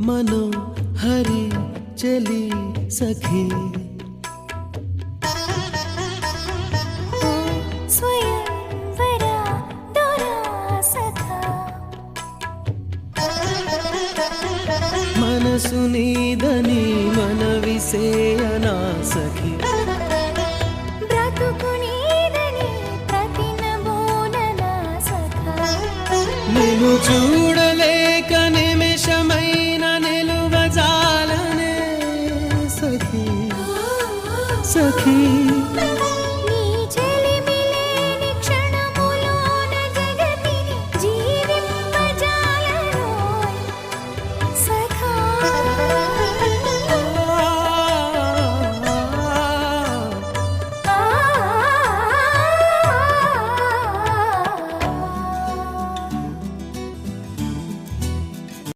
मनो हरि चली सखी स्वयंवरा दोरा सखा मनसुनीदनी मनविसेयना सखी బ్రతుకునీదని ప్రతినబోననా సఖా నిన్ను చూడలేక నిమిషమైన నిలువజాలనే సఖీ సఖీ